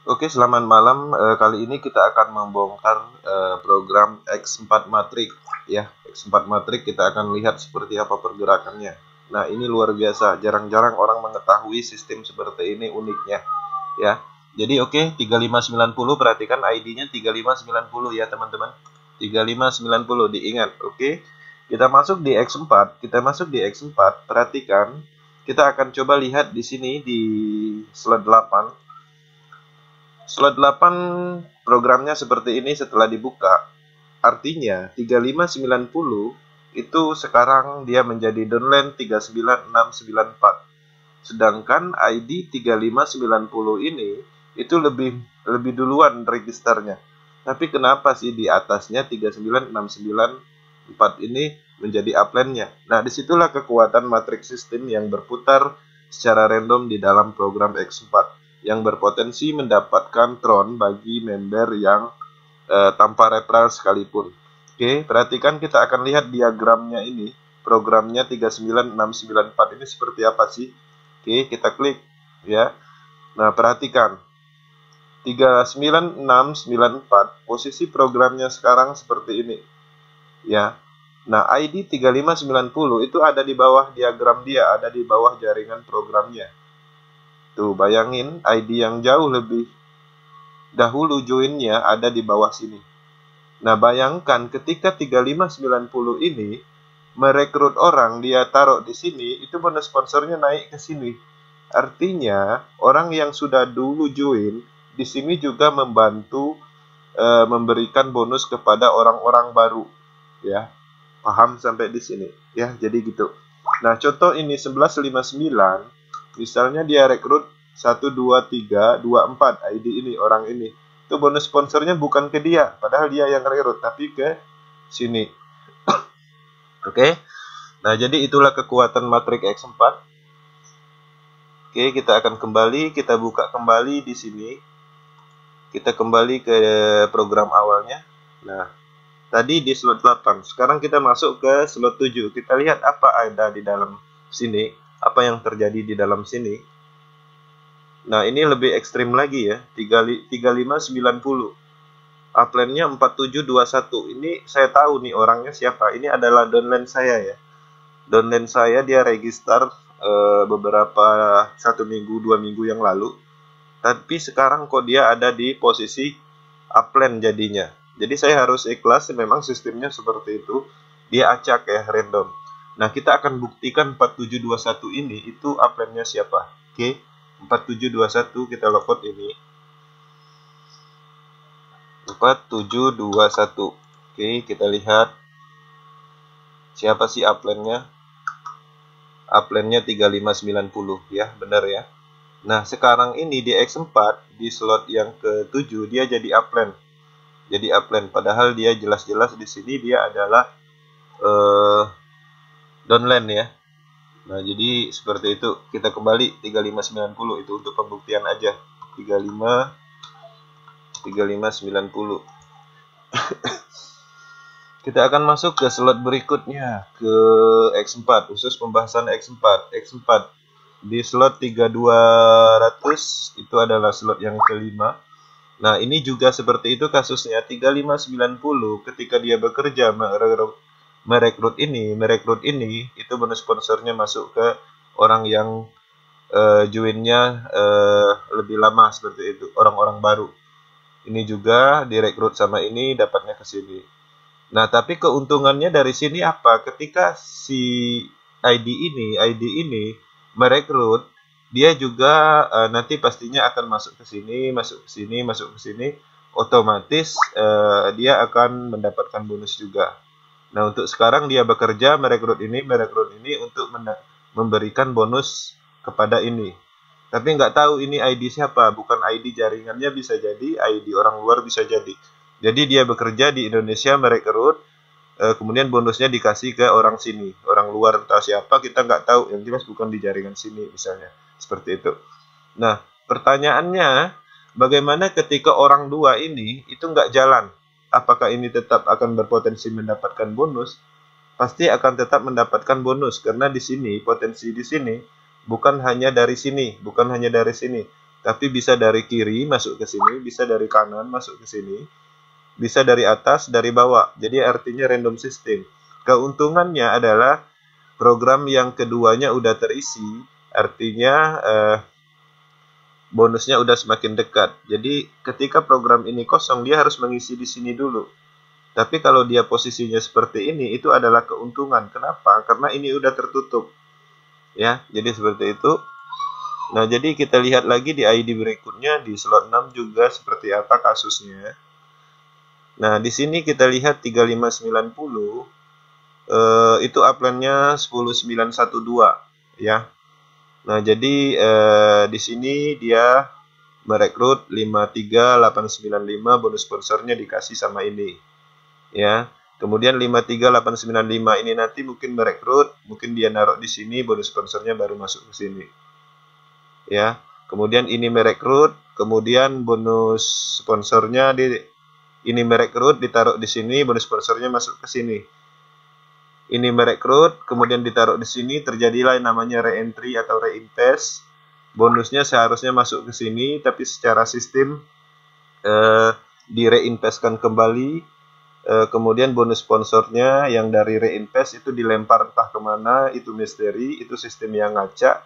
Oke, selamat malam. Kali ini kita akan membongkar program X4 Matrix ya. X4 Matrix kita akan lihat seperti apa pergerakannya. Nah, ini luar biasa. Jarang-jarang orang mengetahui sistem seperti ini uniknya ya. Jadi oke, 3590 perhatikan ID-nya 3590 ya, teman-teman. 3590 diingat. Oke. Kita masuk di X4, perhatikan. Kita akan coba lihat di sini di slot 8. Slot 8 programnya seperti ini setelah dibuka. Artinya 3590 itu sekarang dia menjadi downline 39694. Sedangkan ID 3590 ini itu lebih duluan registernya. Tapi kenapa sih di atasnya 39694 ini menjadi upline-nya? Nah, disitulah kekuatan matriks sistem yang berputar secara random di dalam program X4 yang berpotensi mendapatkan tron bagi member yang tanpa referral sekalipun. Oke, perhatikan kita akan lihat diagramnya ini. Programnya 39694 ini seperti apa sih? Oke, kita klik ya. Nah, perhatikan 39694 posisi programnya sekarang seperti ini ya. Nah, ID 3590 itu ada di bawah diagram dia, ada di bawah jaringan programnya. Tuh, bayangin ID yang jauh lebih dahulu joinnya ada di bawah sini. Nah, bayangkan ketika 3590 ini merekrut orang, dia taruh di sini, itu bonus sponsornya naik ke sini. Artinya, orang yang sudah dulu join di sini juga membantu memberikan bonus kepada orang-orang baru, ya. Paham sampai di sini? Ya, jadi gitu. Nah, contoh ini 1159, misalnya dia rekrut 1 2 3 2 4 ID ini, orang ini. Itu bonus sponsornya bukan ke dia, padahal dia yang rekrut, tapi ke sini. Oke. Nah, jadi itulah kekuatan matriks X4. Oke, kita akan kembali, kita buka kembali di sini. Kita kembali ke program awalnya. Nah, tadi di slot 8. Sekarang kita masuk ke slot 7. Kita lihat apa ada di dalam sini, apa yang terjadi di dalam sini. Nah, ini lebih ekstrim lagi ya, 3590. Upline-nya 4721. Ini saya tahu nih orangnya siapa. Ini adalah downline saya ya. Downline saya dia register beberapa 1 minggu 2 minggu yang lalu. Tapi sekarang kok dia ada di posisi upline jadinya. Jadi saya harus ikhlas, memang sistemnya seperti itu. Dia acak ya, random. Nah, kita akan buktikan 4721 ini itu upline-nya siapa. Oke, 4721 kita logout ini. 4721. Oke, kita lihat siapa sih upline-nya. Upline-nya 3590 ya, benar ya. Nah, sekarang ini di X4 di slot yang ke-7 dia jadi upline. Jadi upline, padahal dia jelas-jelas di sini dia adalah downline ya. Nah, jadi seperti itu. Kita kembali 3590 itu untuk pembuktian aja. 3590. Kita akan masuk ke slot berikutnya, ke X4, khusus pembahasan X4. X4 di slot 3200 itu adalah slot yang kelima. Nah, ini juga seperti itu kasusnya. 3590 ketika dia bekerja merekrut ini, itu bonus sponsornya masuk ke orang yang joinnya lebih lama seperti itu, orang-orang baru. Ini juga direkrut sama ini, dapatnya ke sini. Nah, tapi keuntungannya dari sini apa? Ketika si ID ini merekrut, dia juga nanti pastinya akan masuk ke sini, masuk ke sini, otomatis dia akan mendapatkan bonus juga. Nah, untuk sekarang dia bekerja merekrut ini untuk memberikan bonus kepada ini. Tapi nggak tahu ini ID siapa, bukan ID jaringannya, bisa jadi ID orang luar, bisa jadi. Jadi dia bekerja di Indonesia merekrut, kemudian bonusnya dikasih ke orang sini, orang luar entah siapa, kita nggak tahu, yang jelas bukan di jaringan sini misalnya, seperti itu. Nah, pertanyaannya, bagaimana ketika orang dua ini itu nggak jalan? Apakah ini tetap akan berpotensi mendapatkan bonus? Pasti akan tetap mendapatkan bonus, karena di sini, potensi di sini, bukan hanya dari sini, tapi bisa dari kiri masuk ke sini, bisa dari kanan masuk ke sini, bisa dari atas, dari bawah. Jadi artinya random system. Keuntungannya adalah program yang keduanya udah terisi, artinya bonusnya udah semakin dekat. Jadi ketika program ini kosong, dia harus mengisi di sini dulu. Tapi kalau dia posisinya seperti ini, itu adalah keuntungan. Kenapa? Karena ini udah tertutup. Ya, jadi seperti itu. Nah, jadi kita lihat lagi di ID berikutnya, di slot 6 juga seperti apa kasusnya. Nah, di sini kita lihat 3590, itu upline-nya 10912, ya. Nah, jadi di sini dia merekrut 53895, bonus sponsornya dikasih sama ini, ya. Kemudian 53895 ini nanti mungkin merekrut, mungkin dia naruh di sini, bonus sponsornya baru masuk ke sini, ya. Kemudian ini merekrut, kemudian bonus sponsornya ini merekrut, ditaruh di sini, bonus sponsornya masuk ke sini. Ini merekrut, kemudian ditaruh di sini, terjadilah yang namanya re-entry atau reinvest. Bonusnya seharusnya masuk ke sini, tapi secara sistem direinvestkan kembali. Kemudian bonus sponsornya yang dari reinvest itu dilempar entah kemana, itu misteri, itu sistem yang ngacak.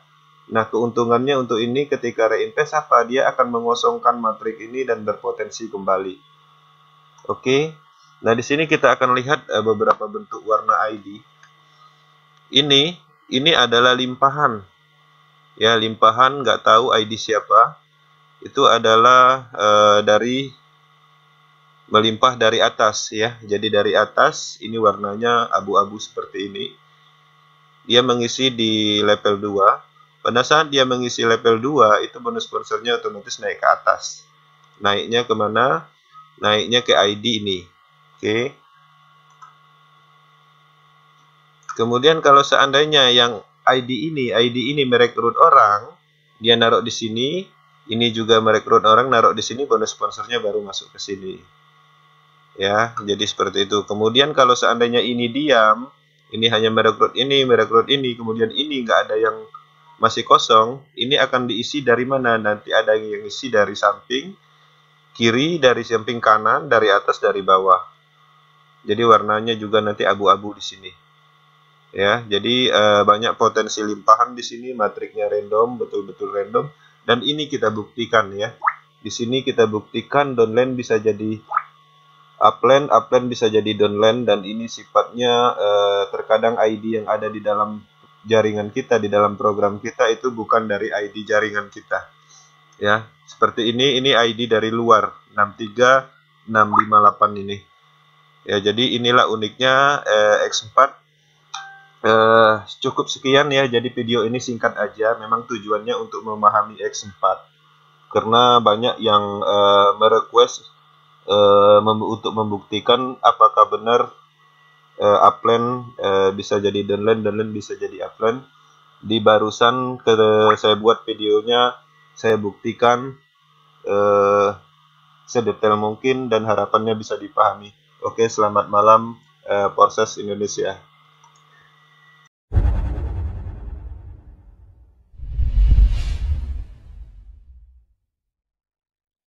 Nah, keuntungannya untuk ini ketika reinvest apa? Dia akan mengosongkan matrik ini dan berpotensi kembali. Oke. Nah, di sini kita akan lihat beberapa bentuk warna ID. Ini adalah limpahan. Ya, limpahan nggak tahu ID siapa. Itu adalah dari melimpah dari atas, ya. Jadi dari atas ini warnanya abu-abu seperti ini. Dia mengisi di level 2. Pada saat dia mengisi level 2, itu bonus sponsornya otomatis naik ke atas. Naiknya kemana? Naiknya ke ID ini. Oke. Kemudian kalau seandainya yang ID ini merekrut orang, dia naruh di sini, ini juga merekrut orang, naruh di sini, bonus sponsornya baru masuk ke sini. Ya, jadi seperti itu. Kemudian kalau seandainya ini diam, ini hanya merekrut ini, kemudian ini nggak ada yang masih kosong, ini akan diisi dari mana? Nanti ada yang isi dari samping kiri, dari samping kanan, dari atas, dari bawah. Jadi warnanya juga nanti abu-abu di sini. Ya, jadi banyak potensi limpahan di sini, matriknya random, betul-betul random, dan ini kita buktikan, ya. Di sini kita buktikan downline bisa jadi upline bisa jadi downline, dan ini sifatnya terkadang ID yang ada di dalam jaringan kita, di dalam program kita itu bukan dari ID jaringan kita. Ya, seperti ini ID dari luar 63658 ini. Ya, jadi inilah uniknya X4. Cukup sekian ya, jadi video ini singkat aja, memang tujuannya untuk memahami X4 karena banyak yang merequest untuk membuktikan apakah benar upline bisa jadi downline bisa jadi upline. Di barusan saya buat videonya, saya buktikan sedetail mungkin dan harapannya bisa dipahami. Oke, selamat malam, Proses Indonesia.